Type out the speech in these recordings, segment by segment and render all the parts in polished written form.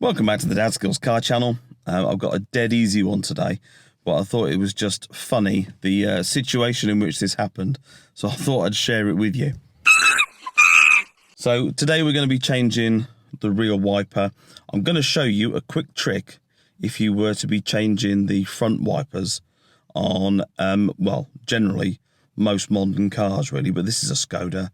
Welcome back to the Dadskillz car channel. I've got a dead easy one today, but I thought it was just funny, the situation in which this happened, so I thought I'd share it with you. So today we're going to be changing the rear wiper. I'm going to show you a quick trick if you were to be changing the front wipers on, well, generally most modern cars really, but this is a Skoda.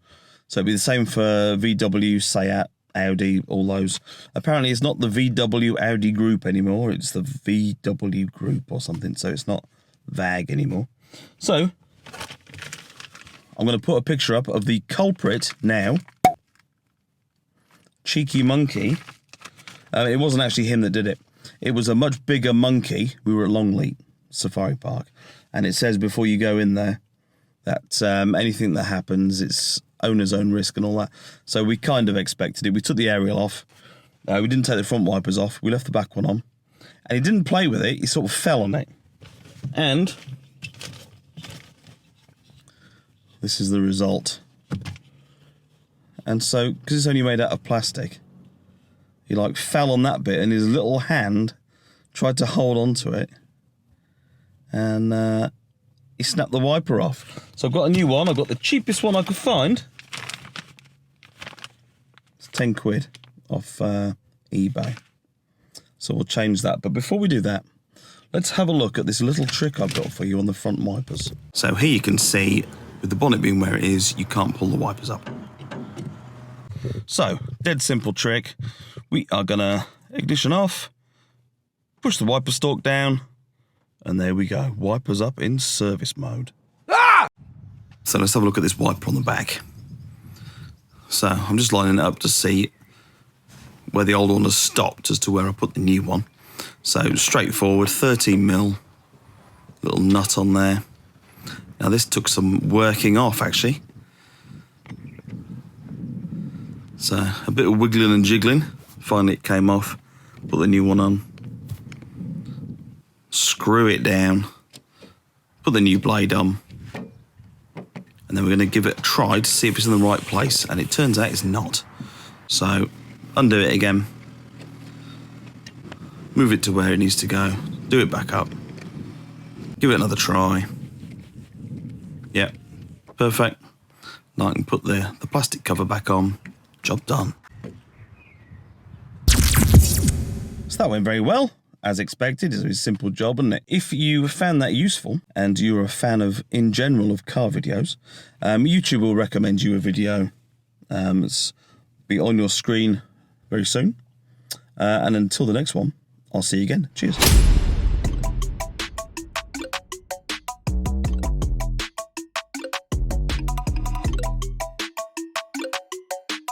So it'd be the same for VW, Seat, Audi, all those. Apparently it's not the VW Audi group anymore, it's the VW group or something, so it's not VAG anymore. So I'm going to put a picture up of the culprit now. Cheeky monkey. It wasn't actually him that did it. It was a much bigger monkey. We were at Longleat Safari Park, and it says before you go in there that anything that happens, it's owner's own risk and all that. So we kind of expected it. We took the aerial off. We didn't take the front wipers off. We left the back one on. And he didn't play with it. He sort of fell on it. And this is the result. And so, because it's only made out of plastic, he like fell on that bit and his little hand tried to hold onto it. And he snapped the wiper off. So I've got a new one. I've got the cheapest one I could find. It's 10 quid off eBay. So we'll change that. But before we do that, let's have a look at this little trick I've got for you on the front wipers. So here you can see, with the bonnet being where it is, you can't pull the wipers up. So, dead simple trick. We are gonna ignition off, push the wiper stalk down, and there we go. Wipers up in service mode. Ah! So let's have a look at this wiper on the back. So I'm just lining it up to see where the old one has stopped as to where I put the new one. So straightforward, 13mm, little nut on there. Now this took some working off actually. So a bit of wiggling and jiggling. Finally it came off. Put the new one on. Screw it down. Put the new blade on. And then we're going to give it a try to see if it's in the right place. And it turns out it's not. So undo it again. Move it to where it needs to go. Do it back up. Give it another try. Yep. Perfect. Now I can put the plastic cover back on. Job done. So that went very well, as expected. It's a simple job, isn't it? If you found that useful and you're a fan of, in general, of car videos, YouTube will recommend you a video. It's be on your screen very soon. And until the next one, I'll see you again. Cheers.